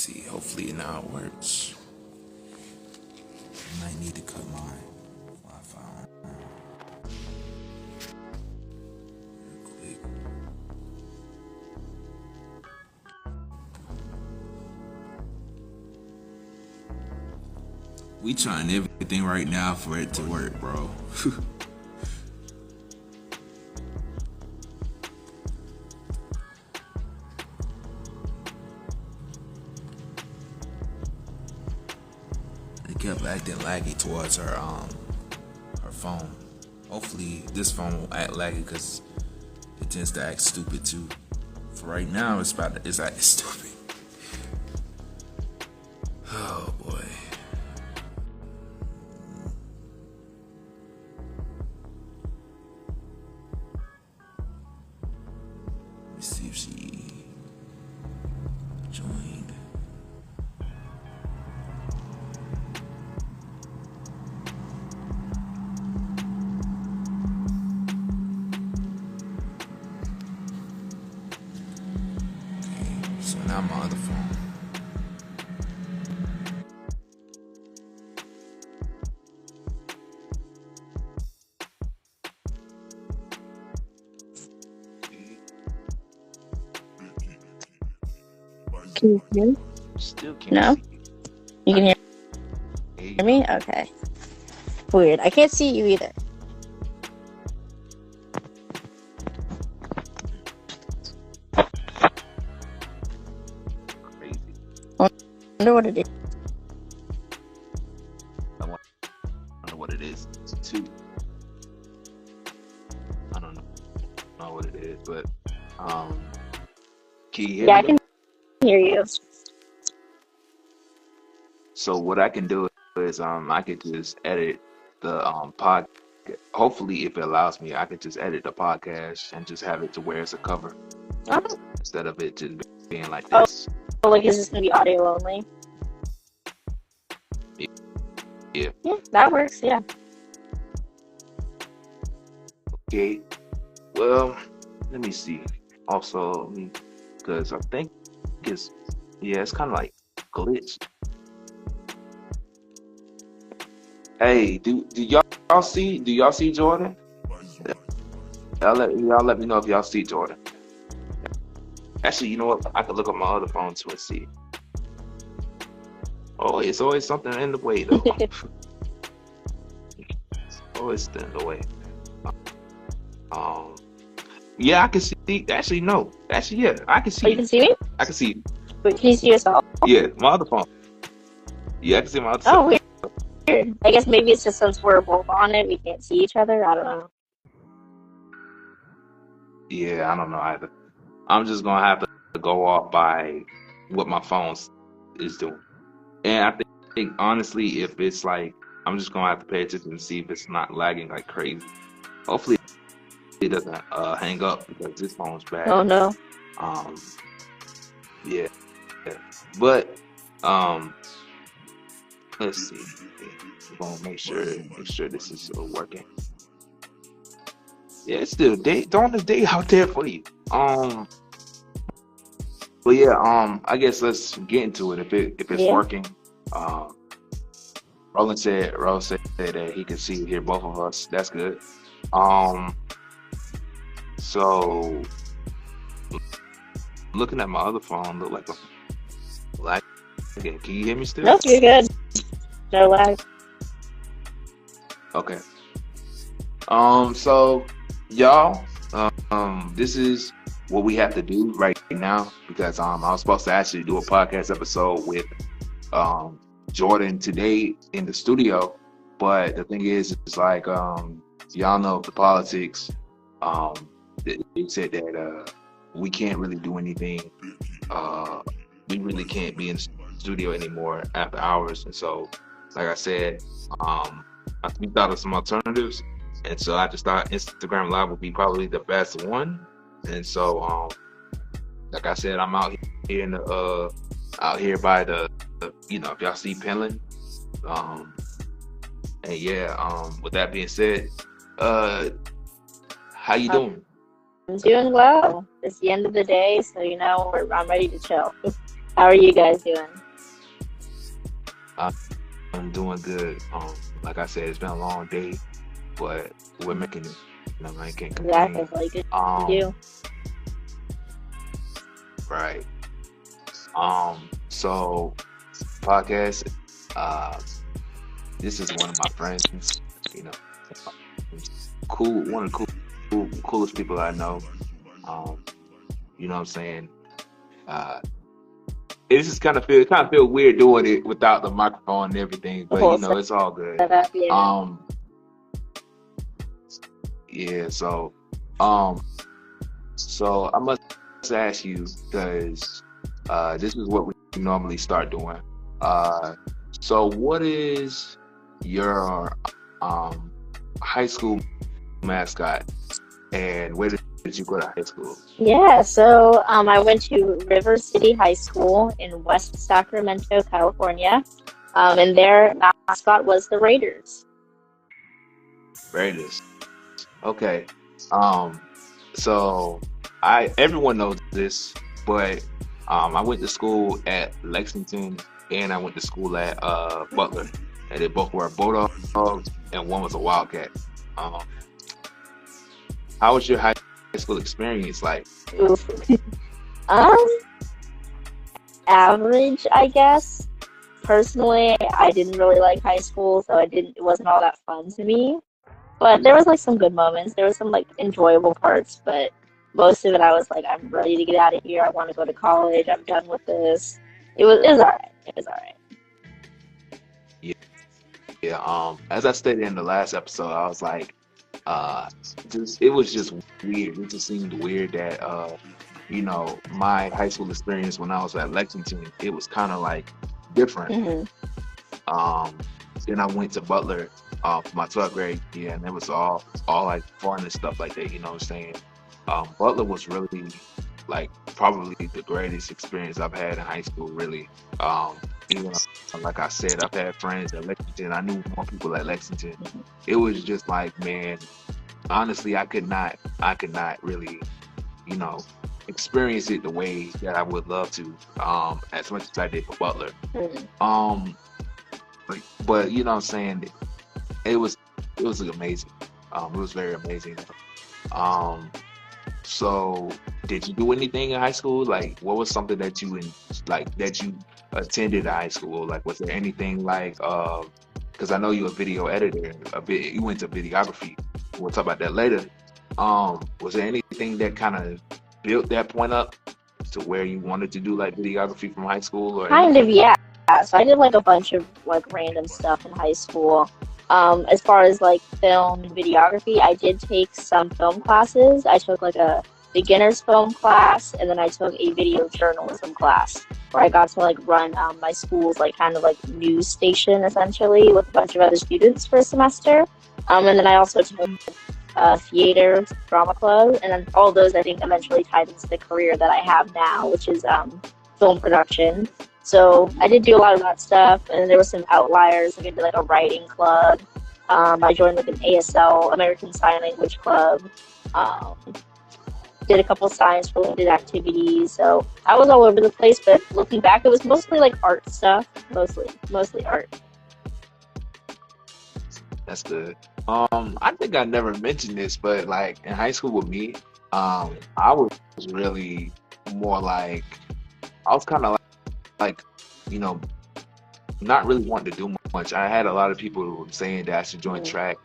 see. Hopefully now it works. I might need to cut my Wi-Fi on real quick. We trying everything right now for it to work, bro. It kept acting laggy towards her phone. Hopefully this phone won't act laggy because it tends to act stupid too. For right now, it's acting stupid. Oh boy. Let's see if she joined. So now I'm on the phone. Can you hear me? Still can't No? see you. You can Hear hear me? Okay. Weird. I can't see you either. crazy. I wonder what it is. I wonder what it is too. I don't know what it is, but can you hear Yeah, I me? can hear you. So what I can do is I could just edit the pod. Hopefully, if it allows me, I could just edit the podcast and just have it to where it's a cover Oh, instead of it just being like oh, this. like, is this going to be audio only? Yeah. Yeah, that works. Yeah. Okay. Well, let me see. Also, because I think it's it's kind of like glitched. Hey, do y'all see? Do y'all see Jordan? Y'all let me know if y'all see Jordan. Actually, you know what? I could look up my other phone too and see. Oh, it's always something in the way though. Always in the way. Yeah, I can see. Actually, no. Actually, yeah, I can Oh, you see. can see me? I can see. Wait, can you see yourself? Yeah, my other phone. Yeah, I can see my other Oh, phone. weird. I guess maybe it's just since we're both on it, we can't see each other. I don't know. Yeah, I don't know either. I'm just gonna have to go off by what my phone is doing. And I think honestly, if it's like, I'm just gonna have to pay attention and see if it's not lagging like crazy. Hopefully, it doesn't hang up because this phone's bad. Oh, no. Yeah. But let's see. We're gonna make sure this is working. Yeah, it's still day. Dawn is day out there for you. But yeah, I guess let's get into it if it's Yeah. working. Roland said that he could see and hear both of us. That's good. So looking at my other phone, look like a lag. Again, can you hear me still? Nope, you're good. No lag. Okay. So y'all, this is what we have to do right now because I was supposed to actually do a podcast episode with Jordan today in the studio, but the thing is, it's like y'all know the politics. They said that we can't really do anything. We really can't be in the studio anymore after hours, and so, like I said, we thought of some alternatives, and so I just thought Instagram Live would be probably the best one. And so, like I said, I'm out here in the out here by the if y'all see Penland, and yeah, with that being said, how you doing? I'm doing well. It's the end of the day, so I'm ready to chill. How are you guys doing? Uh, I'm doing good. Like I said, it's been a long day, but we're making it. You know, I can't Exactly. complain. It's like good to Um, do. right. So podcast. Uh, this is one of my friends. You know, cool. One of the coolest people I know. Um, you know what I'm saying? Uh, it just kind of feel weird doing it without the microphone and everything, The but whole it's all good. setup, yeah. Um, yeah. Um, so I must ask you because this is what we normally start doing. Uh, so what is your high school mascot, and where did you go to high school? Yeah, so I went to River City High School in West Sacramento, California, and their mascot was the Raiders. Raiders. Okay. Um, so everyone knows this, but I went to school at Lexington and I went to school at Butler, and they both were Bulldogs and one was a Wildcat. Um, how was your high school experience like? Oof. Um, Average, I guess. Personally, I didn't really like high school, so it wasn't all that fun to me. But there was like some good moments. There was some like enjoyable parts, but most of it I was like, I'm ready to get out of here. I want to go to college. I'm done with this. It was all right. It was all right. Yeah, yeah. As I stated in the last episode, I was like, uh, it was just weird. It just seemed weird that my high school experience when I was at Lexington, it was kind of like different. Hmm. Um, then I went to Butler for my 12th grade year, and it was all like fun and stuff like that. You know what I'm saying? Butler was really like probably the greatest experience I've had in high school. Really, even like I said, I've had friends at Lexington. I knew more people at Lexington. It was just like, man, honestly, I could not really, you know, experience it the way that I would love to, as much as I did for Butler. Hmm. Um, but you know what I'm saying? It was amazing. It was very amazing. Um, so did you do anything in high school? Like, what was something that you attended in high school? Like, was there anything like because I know you're a video editor, you went to videography. We'll talk about that later. Was there anything that kind of built that point up to where you wanted to do like videography from high school or Kind of, anything? yeah. So I did like a bunch of like random stuff in high school. As far as like film and videography, I did take some film classes. I took like a beginner's film class, and then I took a video journalism class where I got to like run my school's like kind of like news station essentially with a bunch of other students for a semester. And then I also took theater, drama club, and then all those I think eventually tied into the career that I have now, which is film production. So I did do a lot of that stuff, and there were some outliers. Like I did like a writing club. I joined like an ASL, American Sign Language Club. Um, did a couple science-related activities. So I was all over the place, but looking back, it was mostly like art stuff. Mostly art. That's good. I think I never mentioned this, but like in high school with me, I was really more like I was kind of like, you know, not really wanting to do much. I had a lot of people saying that I should join track,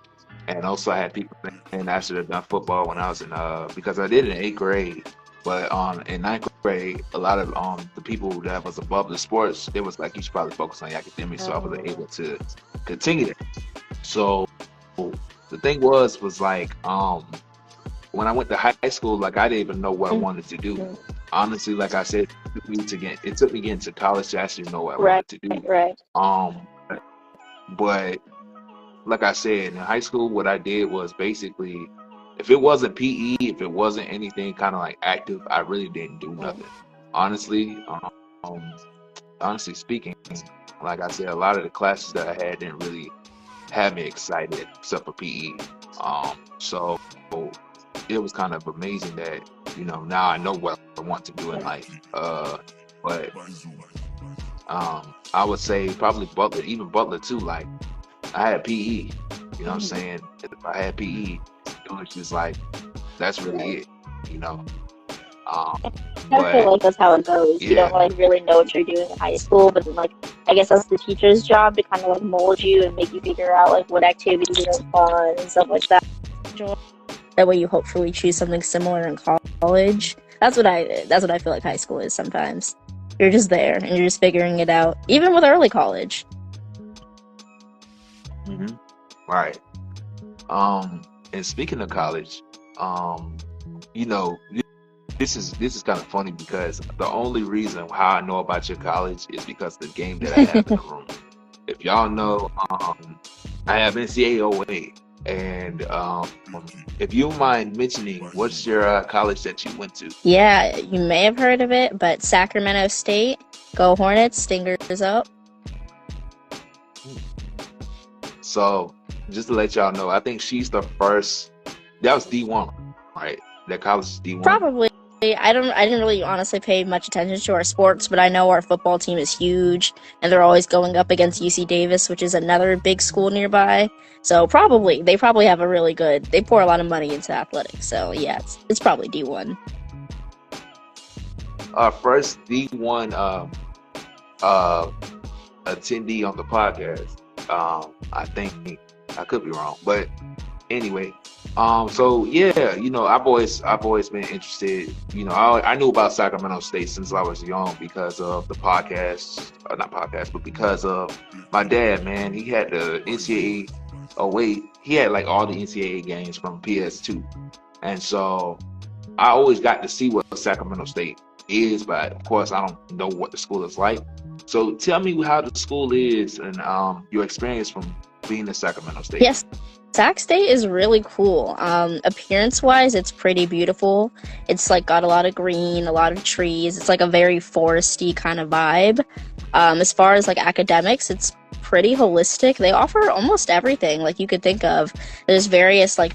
and also I had people saying I should have done football when I was in because I did it in 8th grade. But in 9th grade, a lot of the people that was above the sports, they was like, you should probably focus on your academics. So I was able to continue that. So the thing was like when I went to high school, like I didn't even know what I wanted to do. Honestly, like I said, it took me getting to college to actually know what I wanted to do. Right. But like I said, in high school, what I did was basically, if it wasn't PE, if it wasn't anything kind of like active, I really didn't do nothing. Honestly, honestly speaking, like I said, a lot of the classes that I had didn't really have me excited except for PE. So it was kind of amazing that, now I know what I want to do in life. But I would say probably Butler, even Butler too. Like I had PE, you know what I'm saying? If I had PE, it was just like that's really it, you know. Um, I feel but like that's how it goes. You don't yeah, like really know what you're doing in high school, but then like I guess that's the teacher's job to kind of like mold you and make you figure out like what activities are fun and stuff like that. That way you hopefully choose something similar in college. That's what I feel like high school is sometimes. You're just there and you're just figuring it out. Even with early college. hmm right. And speaking of college, um, you know, this is kind of funny because the only reason how I know about your college is because of the game that I have in the room. If y'all know, I have NCAA, and if you mind mentioning what's your college that you went to? Yeah, you may have heard of it, but Sacramento State, go Hornets, Stingers up. So just to let y'all know, I think she's the first. That was D1, right? That college is D1. Probably. I didn't really honestly pay much attention to our sports, but I know our football team is huge, and they're always going up against UC Davis, which is another big school nearby. So they probably have a really good. They pour a lot of money into athletics. So yeah, it's probably D1. First D1 attendee on the podcast. I think I could be wrong, but anyway. So yeah, you know, I've always been interested. You know, I knew about Sacramento State since I was young because of the podcast, not podcast, but because of my dad. Man, he had the NCAA. Oh wait, he had like all the NCAA games from PS2, and so I always got to see what Sacramento State is, but of course I don't know what the school is like. So tell me how the school is and your experience from being at Sacramento State. Yes, Sac State is really cool. Appearance-wise, it's pretty beautiful. It's like got a lot of green, a lot of trees. It's like a very foresty kind of vibe. As far as like academics, it's pretty holistic. They offer almost everything like you could think of. There's various like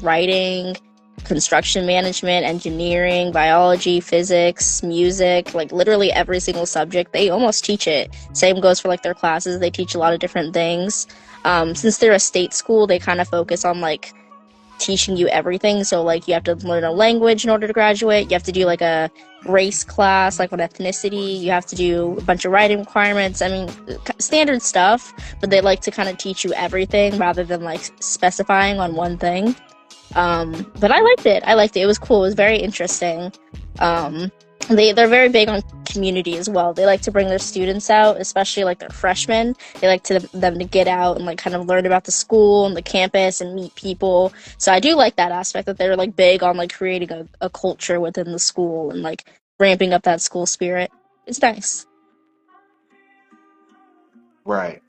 writing, construction management, engineering, biology, physics, music, like literally every single subject. They almost teach it. Same goes for like their classes. They teach a lot of different things. Since they're a state school, they kind of focus on like teaching you everything. So like you have to learn a language in order to graduate. You have to do like a race class, like on ethnicity. You have to do a bunch of writing requirements. I mean, standard stuff, but they like to kind of teach you everything rather than like specifying on one thing. But I liked it. It was cool. It was very interesting. They're very big on community as well. They like to bring their students out, especially like their freshmen. They like them to get out and like kind of learn about the school and the campus and meet people. So I do like that aspect that they're like big on like creating a culture within the school and like ramping up that school spirit. It's nice. Right.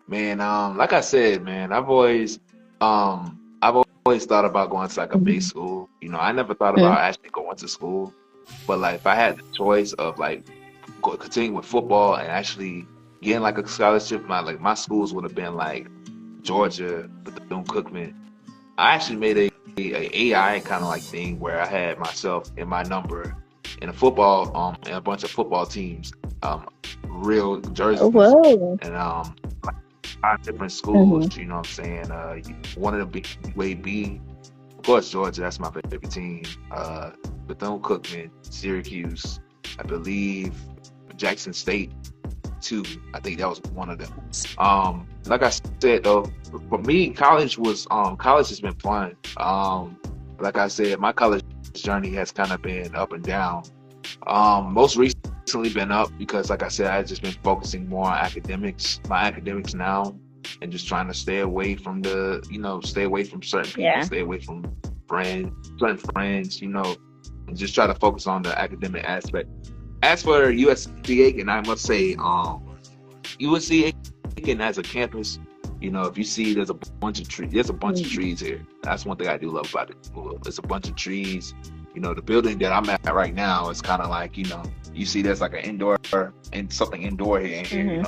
Man, like I said, man, I've always thought about going to like a big school. You know, I never thought about actually going to school. But like if I had the choice of like continuing with football and actually getting like a scholarship, my schools would have been like Georgia, Bethune-Cookman. I actually made a AI kind of like thing where I had myself and my number in a football and a bunch of football teams, real jerseys, Oh, whoa. and like 5 different schools. You know what I'm saying? One of them be Wade B. Of course, Georgia. That's my favorite team. Bethune-Cookman, Syracuse, I believe Jackson State too. I think that was one of them. Like I said though, for me, college has been fun. Like I said, my college journey has kind of been up and down. Most recently been up because, like I said, I've just been focusing more on my academics now, and just trying to stay away from certain people, Yeah. stay away from certain friends, and just try to focus on the academic aspect. As for USC Aiken, I must say, USC Aiken as a campus, if you see there's a bunch of trees here. That's one thing I do love about it. There's a bunch of trees. The building that I'm at right now is kind of like, you see there's like an indoor and something indoor here.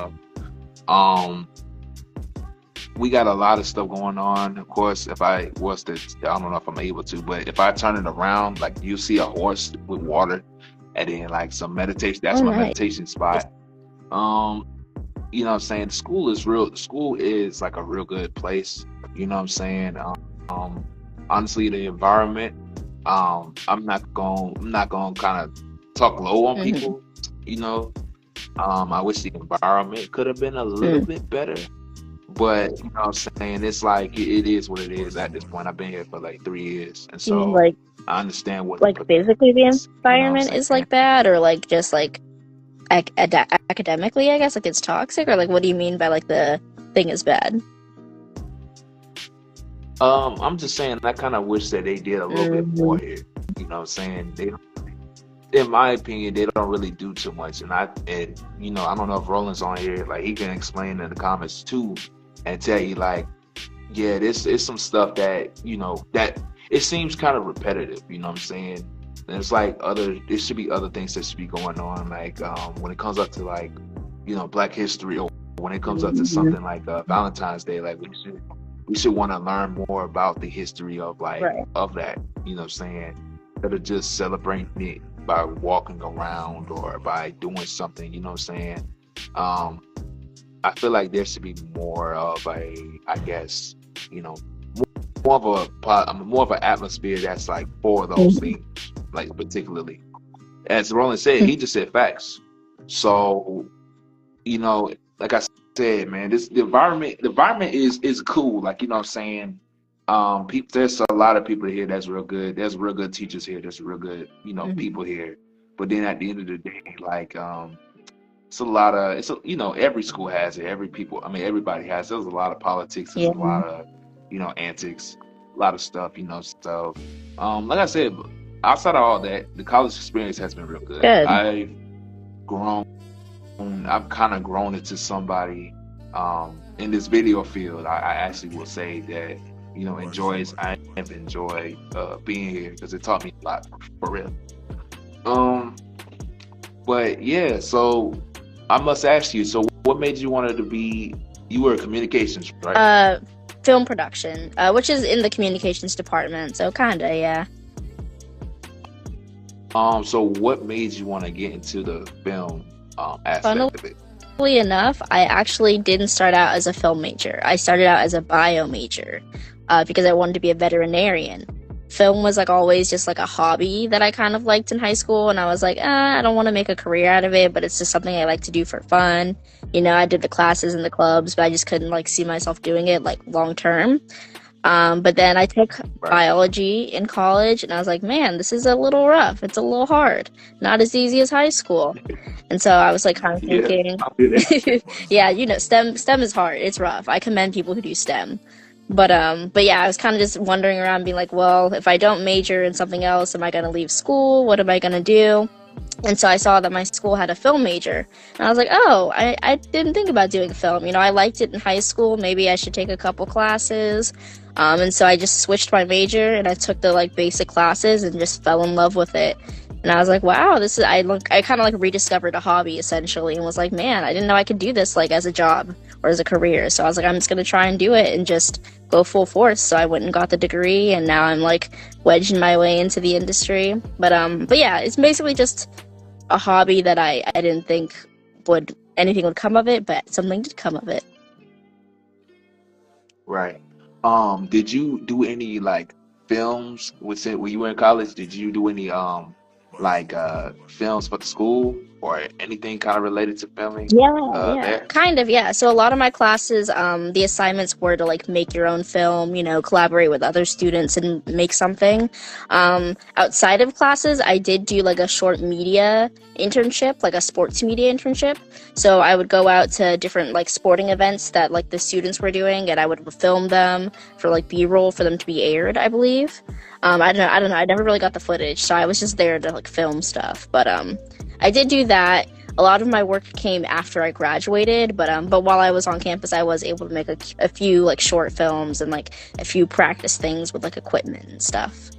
We got a lot of stuff going on. Of course, if I don't know if I'm able to, but if I turn it around, like you see a horse with water, and then like some meditation. That's Oh, my nice. meditation spot. You know what I'm saying? School is like a real good place. You know what I'm saying? Honestly, the environment, I'm not gonna kind of talk low on Mm-hmm. people, you know. I wish the environment could have been a little bit better, but you know what I'm saying? It's like it is what it is at this point. I've been here for like 3 years, and You mean so I understand what the physically the is, you know what environment I'm is saying? like bad, or like just like academically, I guess, like it's toxic, or like what do you mean by like the thing is bad? I'm just saying I kind of wish that they did a little bit more Mm-hmm. here. You know what I'm saying? In my opinion, they don't really do too much. And you know, I don't know if Roland's on here, like he can explain in the comments too and tell you like, yeah, this is some stuff that, you know, that it seems kind of repetitive, you know what I'm saying? And it's like there should be other things that should be going on, like when it comes up to like, you know, Black History, or when it comes up to something like Valentine's Day, like we should want to learn more about the history of like Right. of that, you know what I'm saying? Instead of just celebrating it by walking around or by doing something, you know what I'm saying? I feel like there should be more of a, I guess, you know, more of an atmosphere that's like for those things, like particularly. As Roland said, he just said facts. So, you know, like I said, man, the environment is cool. Like, you know what I'm saying? People, there's a lot of people here that's real good. There's real good teachers here. There's real good, you know, people here. But then at the end of the day, like, you know, every school has it. Everybody has it. There's a lot of politics. There's Yeah. a lot of, you know, antics, a lot of stuff, you know. So, like I said, outside of all that, the college experience has been real good. Good. I've kind of grown into somebody in this video field. I actually will say that, you know, I have enjoyed being here because it taught me a lot, for real. But yeah, so I must ask you, so what made you want to be, you were communications, right? Film production, which is in the communications department, so kinda, yeah. So what made you want to get into the film aspect of it? Funnily enough, I actually didn't start out as a film major. I started out as a bio major because I wanted to be a veterinarian. Film was like always just like a hobby that I kind of liked in high school, and I was like, I don't want to make a career out of it, but it's just something I like to do for fun. You know, I did the classes and the clubs, but I just couldn't like see myself doing it like long term. But then I took biology in college, and I was like, man, this is a little rough. It's a little hard. Not as easy as high school. And so I was like kind of thinking, yeah, you know, STEM is hard. It's rough. I commend people who do STEM. But yeah, I was kind of just wandering around being like, well, if I don't major in something else, am I going to leave school? What am I going to do? And so I saw that my school had a film major. And I was like, oh, I didn't think about doing film. You know, I liked it in high school. Maybe I should take a couple classes. And so I just switched my major and I took the like basic classes and just fell in love with it. And I was like, wow, I kind of like rediscovered a hobby essentially, and was like, man, I didn't know I could do this like as a job or as a career. So I was like, I'm just going to try and do it and just go full force. So I went and got the degree, and now I'm like wedging my way into the industry. But yeah, it's basically just a hobby that I didn't think anything would come of it, but something did come of it. Right. Did you do any like films when you were in college? Did you do any films for the school or anything kind of related to filming? Yeah, kind of, yeah. So a lot of my classes, the assignments were to like make your own film, you know, collaborate with other students and make something. Outside of classes, I did do like a short media internship, like a sports media internship. So I would go out to different like sporting events that like the students were doing, and I would film them for like B-roll for them to be aired, I believe. I don't know. I never really got the footage, so I was just there to like film stuff. But I did do that. A lot of my work came after I graduated, but while I was on campus, I was able to make a few like short films and like a few practice things with like equipment and stuff.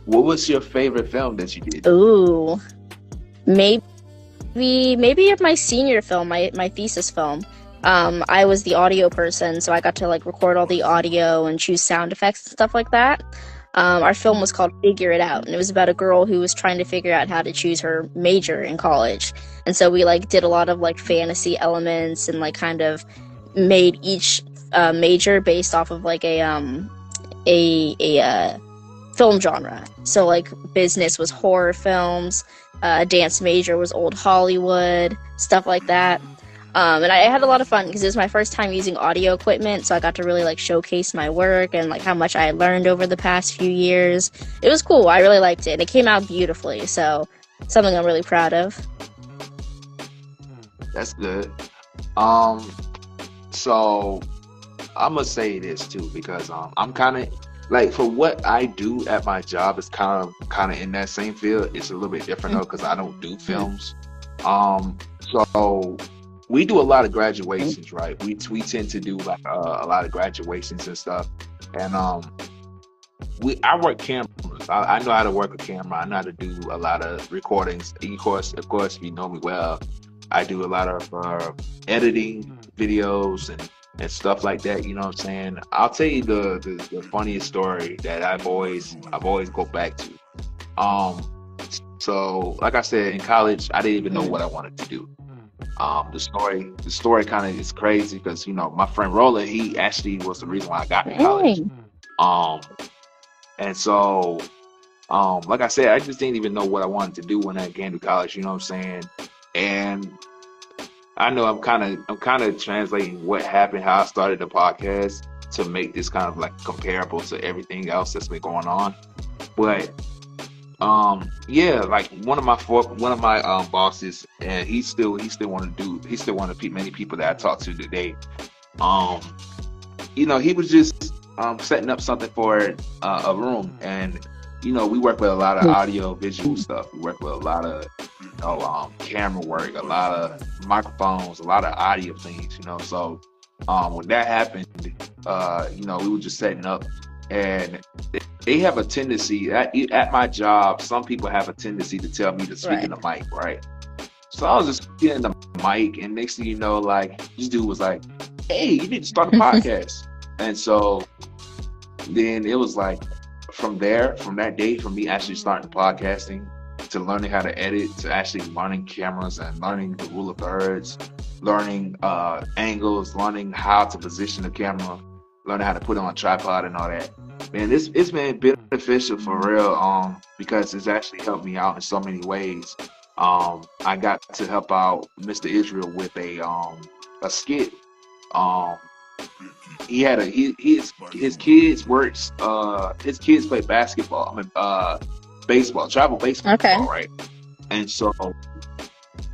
What was your favorite film that you did? Ooh, maybe my senior film, my thesis film. I was the audio person, so I got to like record all the audio and choose sound effects and stuff like that. Our film was called Figure It Out, and it was about a girl who was trying to figure out how to choose her major in college. And so we like did a lot of like fantasy elements and like kind of made each major based off of like a film genre. So like business was horror films, dance major was old Hollywood, stuff like that. And I had a lot of fun because it was my first time using audio equipment, so I got to really like showcase my work and like how much I had learned over the past few years. It was cool. I really liked it, and it came out beautifully. So something I'm really proud of. That's good. So I'm gonna say this too because I'm kind of like, for what I do at my job is kind of in that same field. It's a little bit different though because I don't do films. So we do a lot of graduations, right? We tend to do like a lot of graduations and stuff, and I work cameras. I know how to work a camera. I know how to do a lot of recordings. Of course, if you know me well, I do a lot of editing videos and stuff like that. You know what I'm saying? I'll tell you the funniest story that I've always go back to. So like I said, in college, I didn't even know what I wanted to do. The story kind of is crazy because, you know, my friend Roland, he actually was the reason why I got to college. And so, like I said, I just didn't even know what I wanted to do when I came to college. You know what I'm saying? And I know I'm kind of translating what happened, how I started the podcast to make this kind of like comparable to everything else that's been going on. But yeah, like one of my bosses, and he still one of the many people that I talk to today. You know, he was just setting up something for a room, and you know, we work with a lot of audio visual stuff. We work with a lot of camera work, a lot of microphones, a lot of audio things. You know, so when that happened, you know, we were just setting up. And they have a tendency at my job. Some people have a tendency to tell me to speak in the mic, right? So I was just getting the mic, and next thing you know, like this dude was like, "Hey, you need to start a podcast." And so then it was like from that day, from me actually starting podcasting to learning how to edit to actually learning cameras and learning the rule of thirds, learning angles, learning how to position the camera, learning how to put it on a tripod and all that. Man, it's been beneficial for real, because it's actually helped me out in so many ways. I got to help out Mr. Israel with a skit. He had his kids works. His kids play basketball. Baseball, travel baseball, right? And so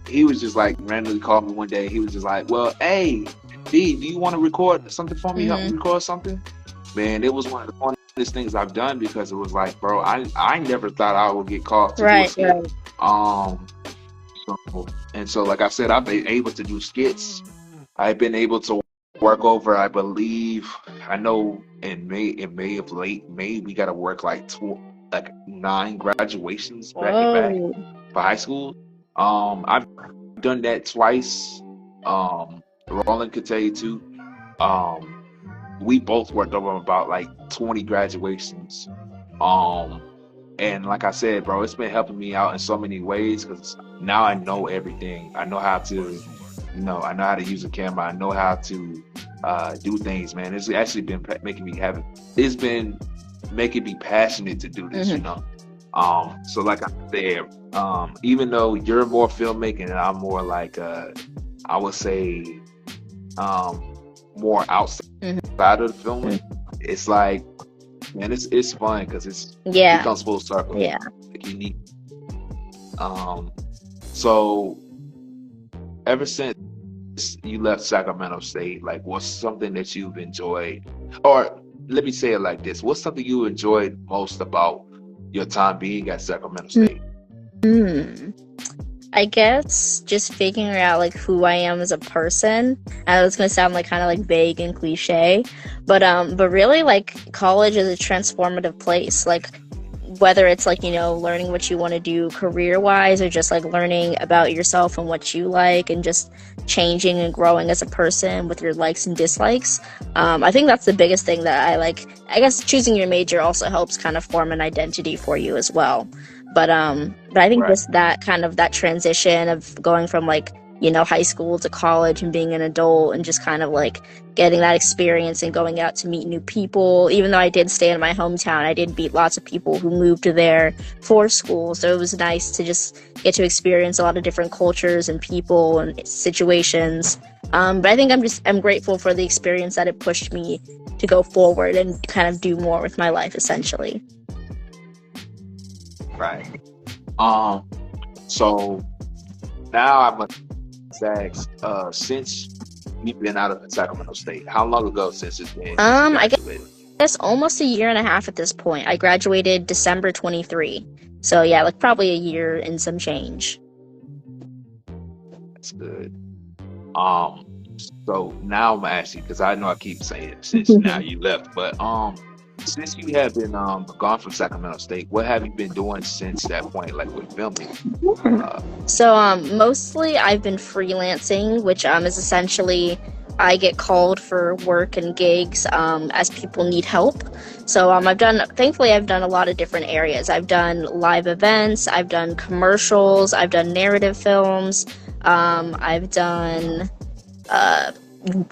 he was just like randomly called me one day. He was just like, "Well, hey, D, do you want to record something for me? Help me record something?" Man, it was one of the funnest things I've done because it was like, bro, I never thought I would get called to do a skit. So like I said, I've been able to do skits. I've been able to work over, I believe, I know in late May, we got to work like 9 graduations back to back for high school. I've done that twice. Roland could tell you too. We both worked over about like 20 graduations. And like I said, bro, it's been helping me out in so many ways because now I know everything. I know how to, I know how to use a camera. I know how to do things, man. It's actually been making me passionate to do this, So like I said, even though you're more filmmaking and I'm more like, I would say, more outside of the filming, it's like, man, it's fun because it becomes full circle. Yeah, like unique. So ever since you left Sacramento State, like, what's something that you've enjoyed, or let me say it like this: what's something you enjoyed most about your time being at Sacramento State? I guess just figuring out like who I am as a person. I know it's gonna sound like kind of like vague and cliche, but really like college is a transformative place. Like whether it's like, learning what you want to do career wise, or just like learning about yourself and what you like, and just changing and growing as a person with your likes and dislikes. I think that's the biggest thing that I like. I guess choosing your major also helps kind of form an identity for you as well. But I think Right. just that kind of that transition of going from like, high school to college and being an adult, and just kind of like getting that experience and going out to meet new people. Even though I did stay in my hometown, I did meet lots of people who moved there for school. So it was nice to just get to experience a lot of different cultures and people and situations. But I think I'm grateful for the experience that it pushed me to go forward and kind of do more with my life, essentially. Right. So now I must ask, since you've been out of Sacramento State, how long ago since it's been I graduated? guess almost a year and a half at this point. I graduated December 23. So yeah, like probably a year and some change. That's good. So now I'm asking, because I know I keep saying it since now you left, but since you have been gone from Sacramento State, what have you been doing since that point, like with filming? So mostly I've been freelancing, which is essentially I get called for work and gigs as people need help. So thankfully I've done a lot of different areas. I've done live events, I've done commercials, I've done narrative films, I've done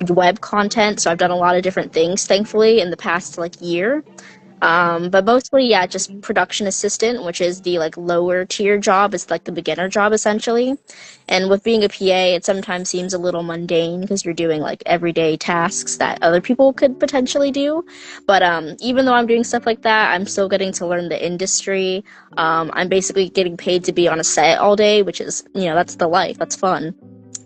web content. So I've done a lot of different things, thankfully, in the past like year. But mostly, yeah, just production assistant, which is the like lower tier job. It's like the beginner job, essentially. And with being a PA, it sometimes seems a little mundane because you're doing like everyday tasks that other people could potentially do. But even though I'm doing stuff like that, I'm still getting to learn the industry. I'm basically getting paid to be on a set all day, which is, that's the life. That's fun.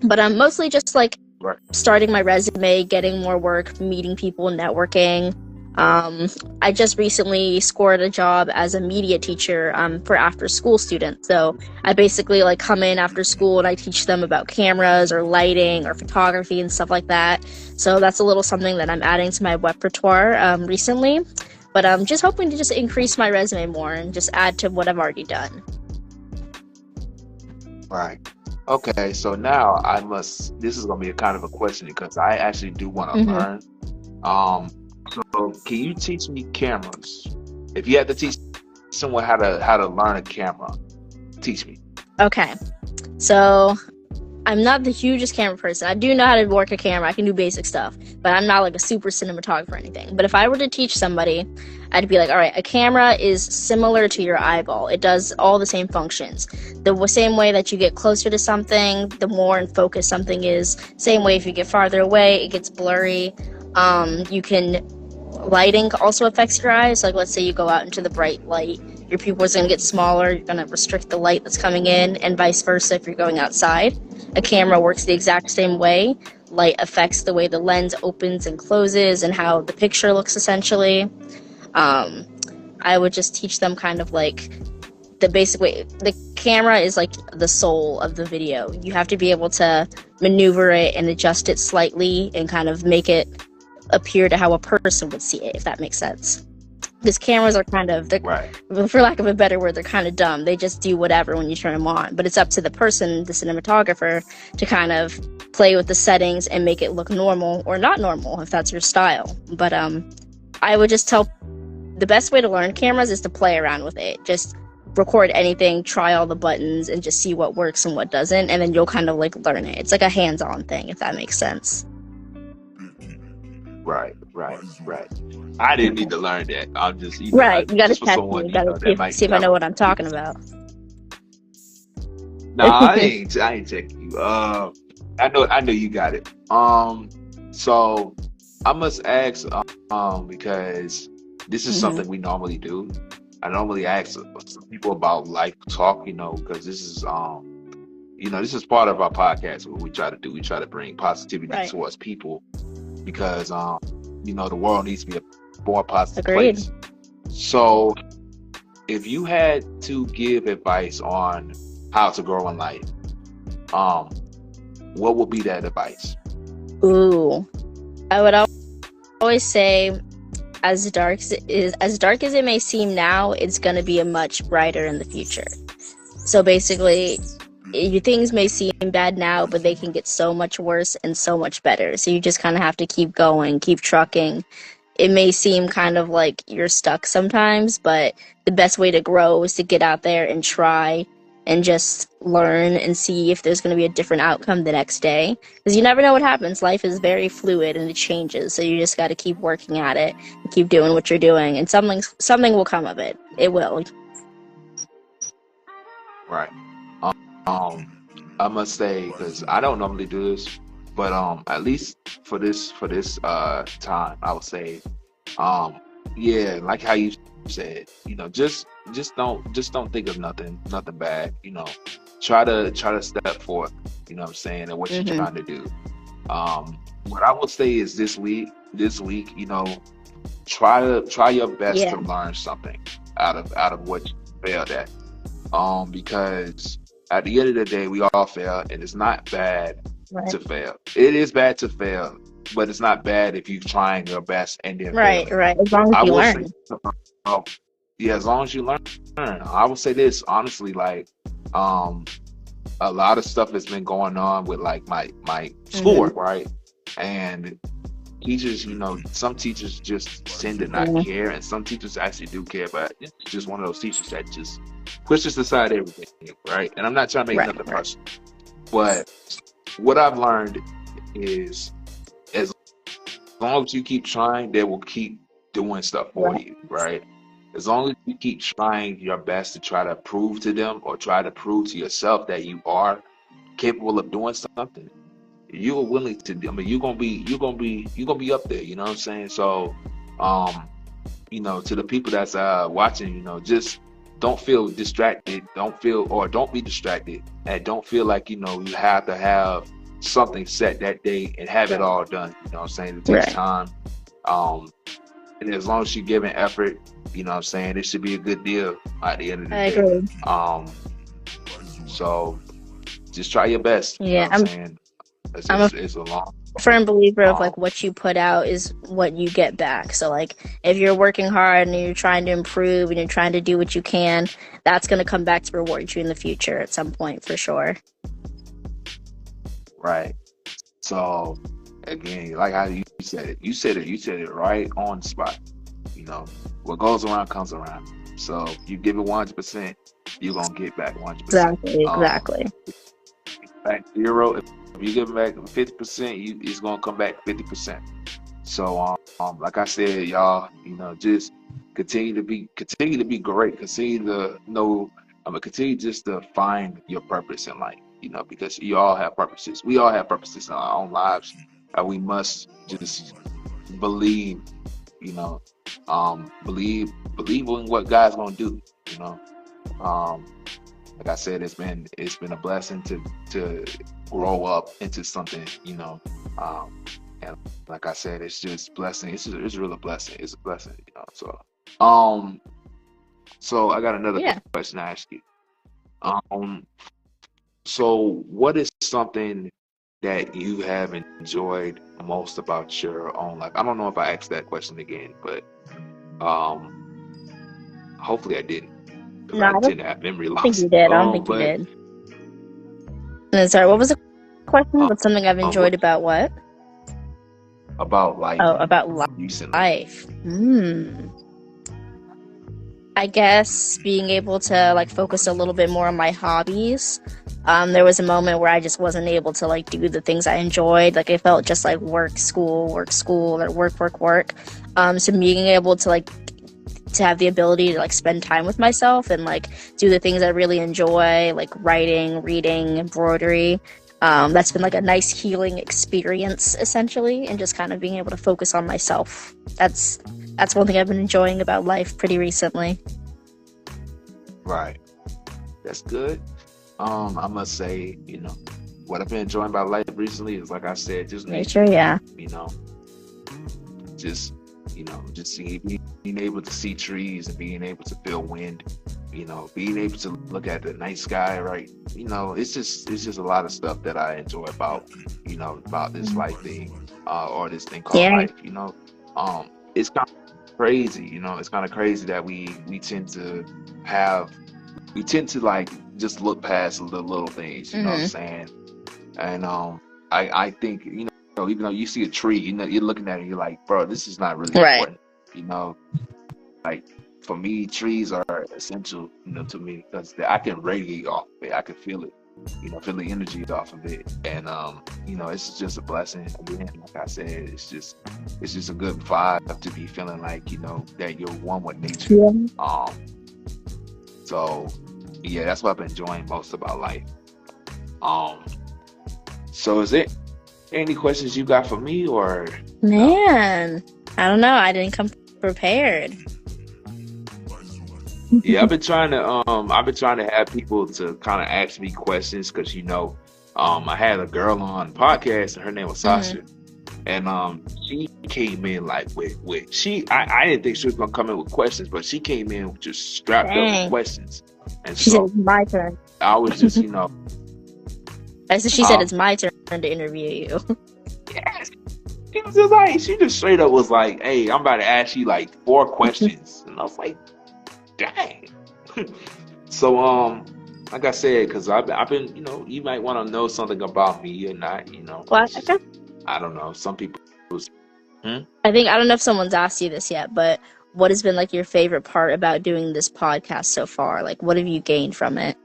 But I'm mostly just like Right. starting my resume, getting more work, meeting people, networking. I just recently scored a job as a media teacher for after school students. So I basically like come in after school and I teach them about cameras or lighting or photography and stuff like that. So that's a little something that I'm adding to my repertoire recently. But I'm just hoping to just increase my resume more and just add to what I've already done. Right. Okay, so now this is gonna be a kind of a question because I actually do want to learn. So can you teach me cameras? If you had to teach someone how to learn a camera, teach me. Okay, so I'm not the hugest camera person. I do know how to work a camera. I can do basic stuff, but I'm not like a super cinematographer or anything. But if I were to teach somebody, I'd be like, all right, a camera is similar to your eyeball. It does all the same functions. The same way that you get closer to something, the more in focus something is. Same way if you get farther away, it gets blurry. Lighting also affects your eyes. Like let's say you go out into the bright light, your pupils are going to get smaller. You're going to restrict the light that's coming in, and vice versa if you're going outside. A camera works the exact same way. Light affects the way the lens opens and closes and how the picture looks, essentially. I would just teach them kind of like the basic way. The camera is like the soul of the video. You have to be able to maneuver it and adjust it slightly and kind of make it appear to how a person would see it, if that makes sense. Because cameras are kind of, Right. for lack of a better word, they're kind of dumb. They just do whatever when you turn them on. But it's up to the person, the cinematographer, to kind of play with the settings and make it look normal or not normal, if that's your style. But I would just tell the best way to learn cameras is to play around with it. Just record anything, try all the buttons, and just see what works and what doesn't, and then you'll kind of like learn it. It's like a hands-on thing, if that makes sense. Right. I didn't need to learn that. I'm just Right, you gotta just for test someone, me. You gotta that might see if I know what I'm talking about. No, I ain't checking you. I know you got it. So I must ask, because this is something we normally do. I normally ask some people about life talk, because this is this is part of our podcast. What we try to do, we try to bring positivity towards people, because the world needs to be a more positive place. So if you had to give advice on how to grow in life, what would be that advice? Ooh, I would always say as dark as it may seem now, it's going to be a much brighter in the future. So basically, things may seem bad now, but they can get so much worse and so much better. So you just kind of have to keep going, keep trucking. It may seem kind of like you're stuck sometimes, but the best way to grow is to get out there and try and just learn and see if there's going to be a different outcome the next day. Because you never know what happens. Life is very fluid and it changes. So you just got to keep working at it and keep doing what you're doing. And something will come of it. It will. Right. I must say, because I don't normally do this, but at least for this time, I would say, yeah, like how you said, just don't think of nothing bad. Try to step forth. You know what I'm saying, and what you're trying to do. What I would say is this week, try your best to learn something out of what you failed at. Because at the end of the day, we all fail, and it's not bad to fail. It is bad to fail, but it's not bad if you're trying your best and then Right. As long as you learn. Yeah, as long as you learn. I will say this honestly, like, a lot of stuff has been going on with like my schoolwork, right? And teachers, some teachers just tend to not care, and some teachers actually do care, but it's just one of those teachers that just pushes aside everything, right? And I'm not trying to make nothing personal, but what I've learned is as long as you keep trying, they will keep doing stuff for you, right? As long as you keep trying your best to try to prove to them or try to prove to yourself that you are capable of doing something, you are willing to. I mean, you're gonna be up there. You know what I'm saying? So, to the people that's watching, just don't feel distracted. Don't be distracted, and don't feel like you have to have something set that day and have it all done. You know what I'm saying? It takes time. And as long as you're giving effort, you know what I'm saying, it should be a good deal at the end of the day. Agree. So just try your best. Yeah, I'm saying? It's a long firm believer of like what you put out is what you get back. So like if you're working hard and you're trying to improve and you're trying to do what you can, that's going to come back to reward you in the future at some point for sure. Right. So again, like how you said it right on the spot. What goes around comes around. So you give it 100%, you're gonna get back 100%. Exactly. Back zero. If you give back 50%, it's gonna come back 50%. So like I said, y'all, just continue to be great. Continue to know. Continue just to find your purpose in life. Because you all have purposes. We all have purposes in our own lives. We must just believe. Believe in what God's gonna do. Like I said, it's been a blessing to grow up into something. And like I said, it's just blessing. It's really a blessing. It's a blessing. So I got another question to ask you. So what is something that you have enjoyed most about your own life? I don't know if I asked that question again, but hopefully I didn't. No, I tend to have memory loss. I think you did. I don't think you did. And sorry, what was the question? What's something I've enjoyed about what? About life. Oh, about recently. life. I guess being able to like focus a little bit more on my hobbies. There was a moment where I just wasn't able to like do the things I enjoyed. Like I felt just like work, school, or work. So being able to to have the ability to like spend time with myself and like do the things I really enjoy, like writing, reading, embroidery. That's been like a nice healing experience essentially, and just kind of being able to focus on myself. That's one thing I've been enjoying about life pretty recently. Right. That's good. I must say, what I've been enjoying about life recently is, like I said, just nature. Yeah. Just being able to see trees and being able to feel wind, being able to look at the night sky, right? It's just a lot of stuff that I enjoy about this life thing, or this thing called life. It's crazy. It's kind of crazy that we tend to like just look past the little things. You know what I'm Mm-hmm. saying? And I think even though you see a tree, you're looking at it, you're like, bro, this is not really Right. important. Like for me, trees are essential, to me because I can radiate off of it. I can feel it, feel the energy off of it, and it's just a blessing. Again, like I said, it's just a good vibe to be feeling like that you're one with nature. Yeah. So yeah, that's what I've been enjoying most about life. So is there any questions you got for me or no? Man, I don't know. I didn't come prepared. Yeah, I've been trying to have people to kind of ask me questions because I had a girl on the podcast and her name was Sasha, and she came in like with I didn't think she was gonna come in with questions, but she came in just strapped up with questions, and She said so it's my turn. I was just She said it's my turn to interview you. yes. She just straight up was like, "Hey, I'm about to ask you like 4 questions," and I was like, "Dang." So like I said, because I've been you might want to know something about me or not, Well, I don't know. Some people. I don't know if someone's asked you this yet, but what has been like your favorite part about doing this podcast so far? Like, what have you gained from it?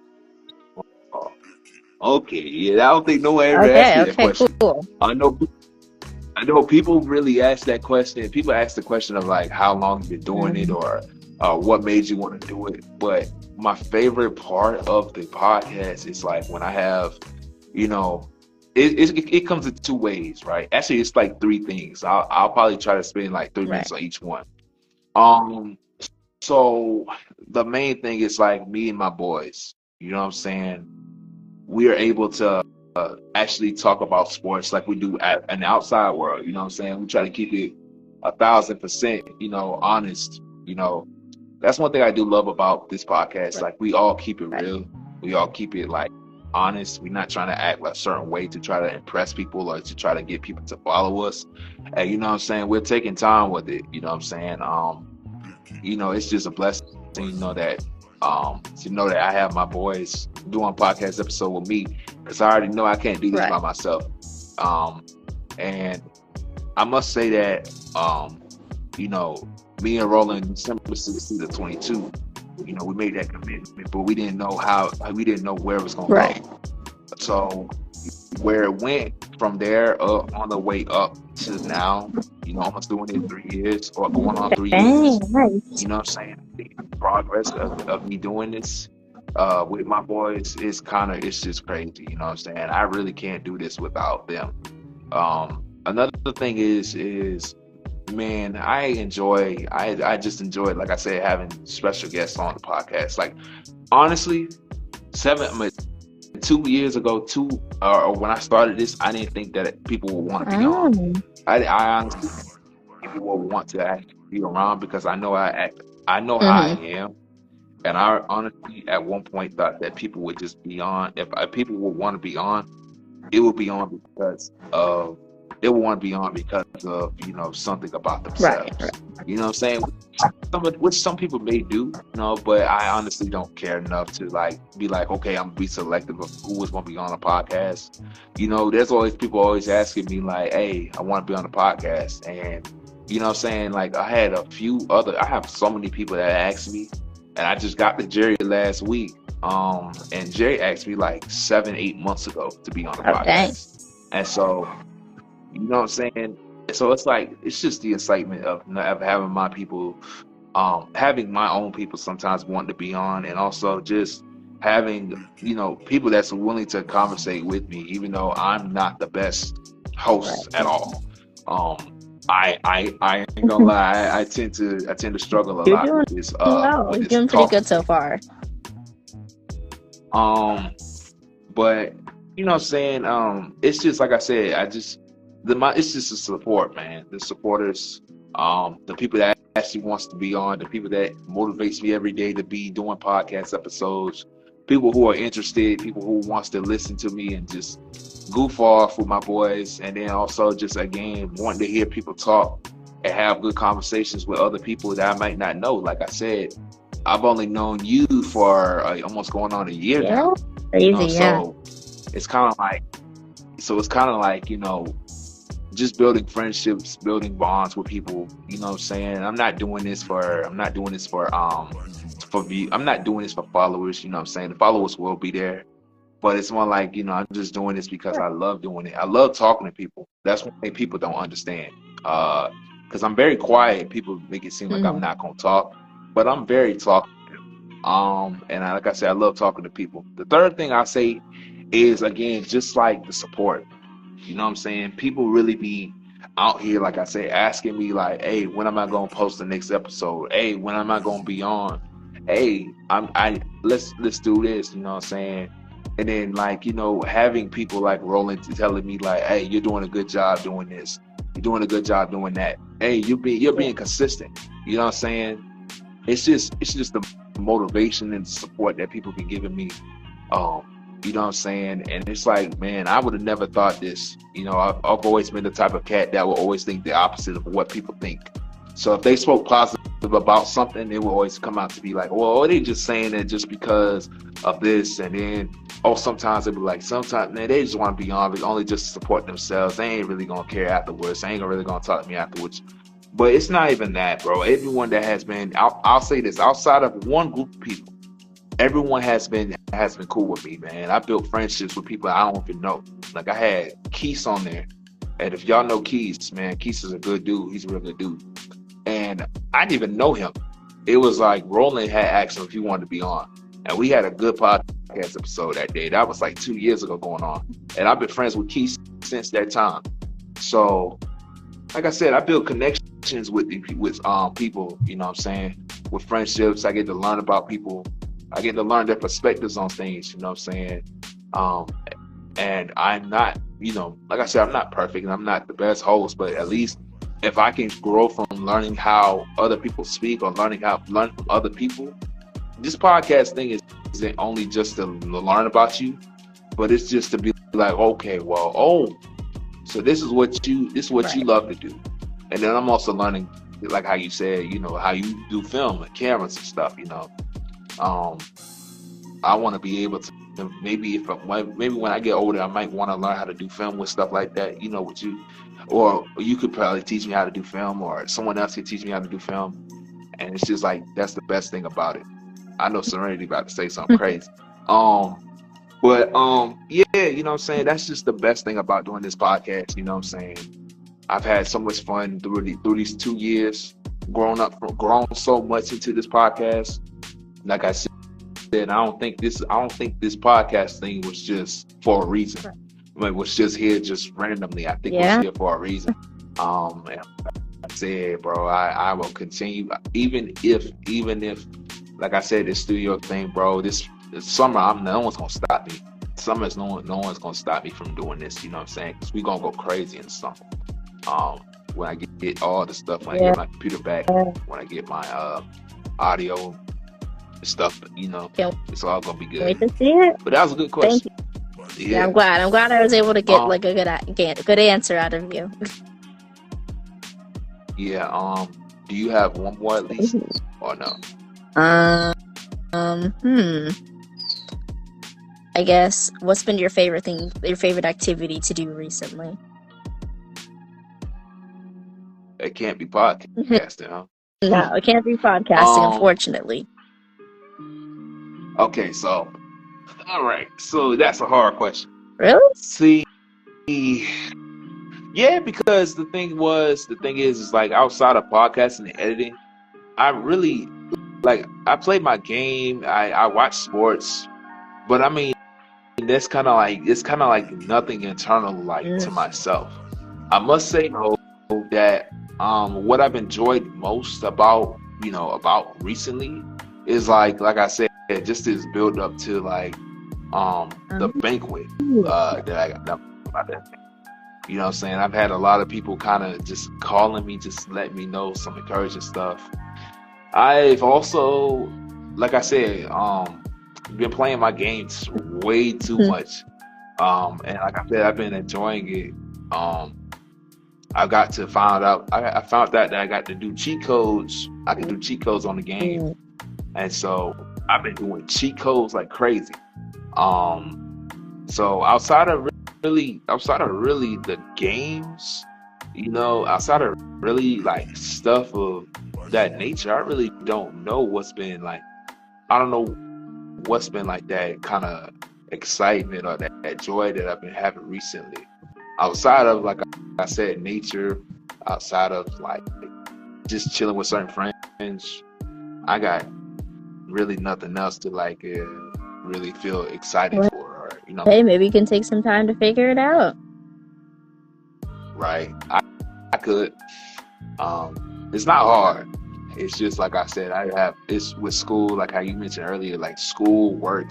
Okay, yeah, I don't think no one ever asked me that question. Cool. I know people really ask that question. People ask the question of like how long you've been doing it or what made you want to do it. But my favorite part of the podcast is like when I have, it comes in 2 ways, right? Actually, it's like 3 things. I'll probably try to spend like 3 minutes on each one. So the main thing is like me and my boys. You know what I'm saying? We are able to actually talk about sports like we do in the outside world. You know what I'm saying? We try to keep it 1,000%, honest. That's one thing I do love about this podcast. Right. Like we all keep it real. We all keep it like honest. We're not trying to act like a certain way to try to impress people or to try to get people to follow us. And you know what I'm saying? We're taking time with it. You know what I'm saying? It's just a blessing, that I have my boys doing podcast episode with me because I already know I can't do this by myself. And I must say that, me and Roland, December 16th of 22, we made that commitment, but we didn't know where it was going to go. So where it went from there on the way up to now, almost doing it 3 years or going on 3 years. Nice. You know what I'm saying? The progress of me doing this with my boys is it's just crazy. You know what I'm saying? I really can't do this without them. Another thing is man, I just enjoy, like I said, having special guests on the podcast. Like honestly, 2 years ago, or when I started this, I didn't think that people would want to be on. I honestly people would want to actually be around because I know how I am, and I honestly at one point thought that people would just be on. If people would want to be on, it would be on because of something about themselves. Right. You know what I'm saying? Which some people may do, but I honestly don't care enough to like be like, okay, I'm gonna be selective of who is gonna be on a podcast. There's always people always asking me like, hey, I want to be on the podcast, and you know what I'm saying? Like I have so many people that ask me, and I just got to Jerry last week. And Jerry asked me like 7-8 months ago to be on the podcast. And so you know what I'm saying? So it's like, it's just the excitement of having my people, having my own people sometimes wanting to be on, and also just having, people that's willing to conversate with me, even though I'm not the best host at all. I ain't gonna lie, I tend to struggle a lot with this. You're doing pretty good so far. But you know what I'm saying? It's just like I said, it's just the support, man. The supporters, the people that actually wants to be on, the people that motivates me every day to be doing podcast episodes, people who are interested, people who wants to listen to me and just goof off with my boys, and then also just again wanting to hear people talk. and have good conversations with other people that I might not know. Like I said, I've only known you for almost going on a year Yeah, now. crazy. Yeah. So it's kind of like, just building friendships, building bonds with people. You know what I'm saying? I'm not doing this for view. I'm not doing this for followers. You know what I'm saying? The followers will be there, but it's more like, I'm just doing this because I love doing it. I love talking to people. That's one thing people don't understand. Because I'm very quiet. People make it seem like I'm not gonna talk, but I'm very talkative. Like I said, I love talking to people. The third thing I say is, again, just like the support. You know what I'm saying? People really be out here, like I say, asking me like, hey, when am I gonna post the next episode? Hey, when am I gonna be on? Hey, let's do this, you know what I'm saying? And then, like, having people like Roland telling me like, hey, you're doing a good job doing this. You're doing a good job doing that. Hey, you're being consistent. You know what I'm saying? It's just the motivation and support that people be giving me. You know what I'm saying? And it's like, man, I would have never thought this. I've always been the type of cat that will always think the opposite of what people think. So if they spoke positive about something, it will always come out to be like, well, they just saying it just because of this. And then, sometimes it'd be like, sometimes, man, they just want to be on, but only just to support themselves. They ain't really going to care afterwards. They ain't really going to talk to me afterwards. But it's not even that, bro. Everyone that has been, I'll say this, outside of one group of people, everyone has been cool with me, man. I built friendships with people I don't even know. Like, I had Keith on there. And if y'all know Keith, man, Keith is a good dude. He's a real good dude. And I didn't even know him. It was like Roland had asked him if he wanted to be on. And we had a good podcast episode that day. That was like 2 years ago going on. And I've been friends with Keith since that time. So, like I said, I build connections with people, you know what I'm saying? With friendships, I get to learn about people. I get to learn their perspectives on things, you know what I'm saying? And I'm not, like I said, I'm not perfect and I'm not the best host, but at least if I can grow from learning how other people speak or learn from other people, this podcast thing isn't only just to learn about you, but it's just to be like, okay, well, so this is what you love to do. And then I'm also learning, like how you said, how you do film and cameras and stuff, I want to be able to, maybe when I get older, I might want to learn how to do film with stuff like that, with you, or you could probably teach me how to do film, or someone else could teach me how to do film. And it's just like, that's the best thing about it. I know Serenity about to say something crazy. Yeah, you know what I'm saying? That's just the best thing about doing this podcast, you know what I'm saying? I've had so much fun through these 2 years, grown so much into this podcast. Like I said, I don't think this podcast thing was just for a reason. It was just here just randomly. I think it was here for a reason. And I said, bro, I will continue, even if, like I said, this studio thing, bro, this summer, no one's gonna stop me. Summer, no one's gonna stop me from doing this. You know what I'm saying? Because we gonna go crazy in the summer. When I get all the stuff, when I get my computer back, when I get my audio stuff, it's all gonna be good. Wait to see it. But that was a good question. Thank you. Yeah, I'm glad I was able to get like a good answer out of you. Yeah. Do you have one more at least, or no? I guess, what's been your favorite activity to do recently? It can't be podcasting, huh? No, it can't be podcasting, unfortunately. Okay, so, all right. So that's a hard question. Really? See, yeah, because the thing is like, outside of podcasting and editing, I really, I play my game, I watch sports, but I mean, it's kind of like nothing internal, to myself. I must say, though, that what I've enjoyed most about recently is like I said, just this build up to the banquet that I got. You know what I'm saying? I've had a lot of people kind of just calling me, just letting me know some encouraging stuff. I've also, like I said, been playing my games way too much. And like I said, I've been enjoying it. I got to find out. I found out that I got to do cheat codes. I can do cheat codes on the game, and so I've been doing cheat codes like crazy. So outside of really the games, outside of really like stuff of that nature, I really don't know what's been like. I don't know what's been like that kind of excitement or that joy that I've been having recently. Outside of, like I said, nature, outside of like just chilling with certain friends, I got really nothing else to like really feel excited for. Or, Hey, maybe you can take some time to figure it out. Right. I could. It's not hard. It's just like I said, it's with school, like how you mentioned earlier, like school work,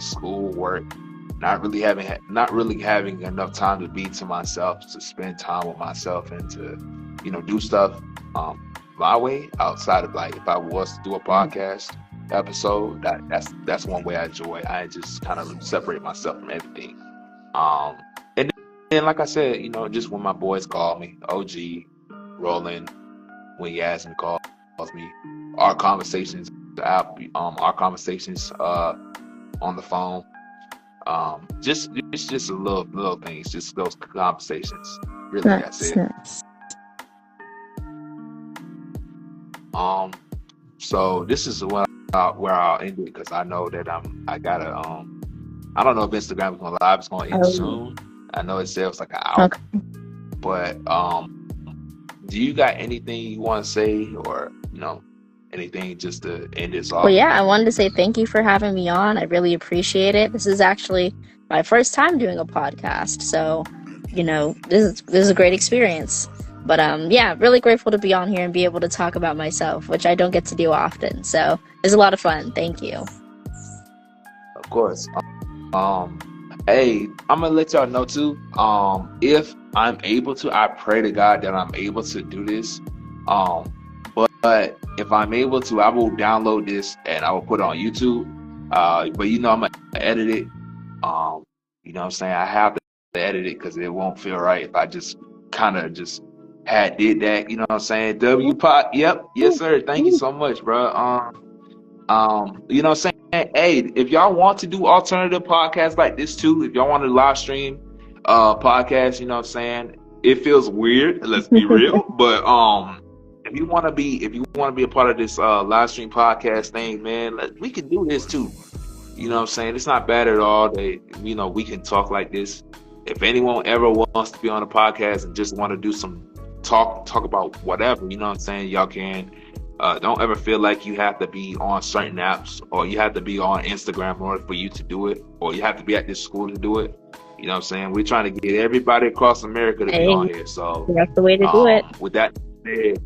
not really having enough time to be to myself, to spend time with myself, and to, do stuff my way, outside of like if I was to do a podcast episode, that's one way I enjoy. I just kind of separate myself from everything. And then like I said, just when my boys call me, OG, Roland, when he asks me, calls me, our conversations on the phone, it's just a little things, just those conversations. Really, that's it. Nice. So this is where I'll end it, because I know that I gotta I don't know if Instagram is gonna live. It's gonna end soon. I know it says like an hour, Okay. But do you got anything you want to say, or anything just to end this off? Well, yeah, I wanted to say thank you for having me on. I really appreciate it. This is actually my first time doing a podcast, so this is a great experience. But yeah, really grateful to be on here and be able to talk about myself, which I don't get to do often. So it's a lot of fun. Thank you. Of course. Hey, I'm gonna let y'all know too. If I'm able to, I pray to God that I'm able to do this. But if I'm able to, I will download this and I will put it on YouTube. But I'm gonna edit it. You know what I'm saying? I have to edit it because it won't feel right if I just kind of just did that. You know what I'm saying? W-Pot. Yep. Yes, sir. Thank you so much, bro. You know what I'm saying? Hey, if y'all want to do alternative podcasts like this too, if y'all want to live stream podcast, you know what I'm saying? It feels weird, let's be real. But if you want to be a part of this live stream podcast thing, man, we can do this too. You know what I'm saying? It's not bad at all. We can talk like this. If anyone ever wants to be on a podcast and just want to do some talk about whatever, you know what I'm saying, y'all can. Don't ever feel like you have to be on certain apps, or you have to be on Instagram in order for you to do it, or you have to be at this school to do it. You know what I'm saying? We're trying to get everybody across America to be on here. So that's the way to do it. With that said,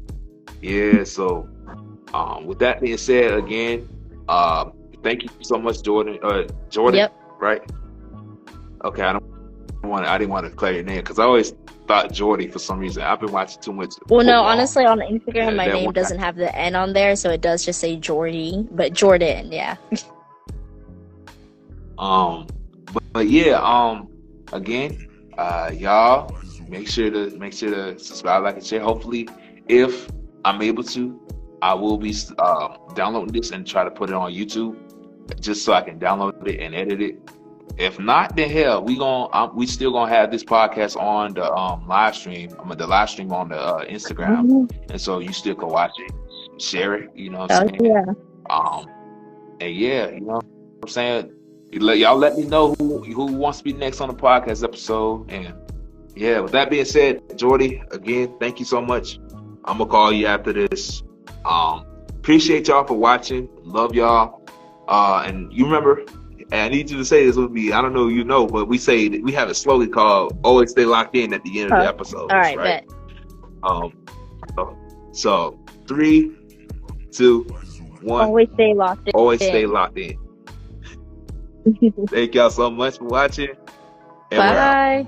yeah. So with that being said, again, thank you so much, Jordyn. Jordyn, Yep. Right? Okay. I didn't want to declare your name because I always thought Jordy for some reason. I've been watching too much. Well, no, honestly, on Instagram, my name doesn't have the N on there, so it does just say Jordy, but Jordyn, yeah. But yeah, again, y'all make sure to subscribe, like, and share. Hopefully, if I'm able to, I will be downloading this and try to put it on YouTube, just so I can download it and edit it. If not, then hell, we still gonna have this podcast on the live stream. The live stream on the Instagram, and so you still can watch it, share it. You know what I'm saying? Yeah. And yeah, you know what I'm saying. Y'all let me know who wants to be next on the podcast episode. And yeah, with that being said, Jordy, again, thank you so much. I'm gonna call you after this. Appreciate y'all for watching. Love y'all. And you remember. And I need you to say this with me. I don't know, but we have it slowly called "Always Stay Locked In" at the end of the episode. All right. Bet. So 3, 2, 1. Always stay locked in. Always stay locked in. Thank y'all so much for watching. And Bye.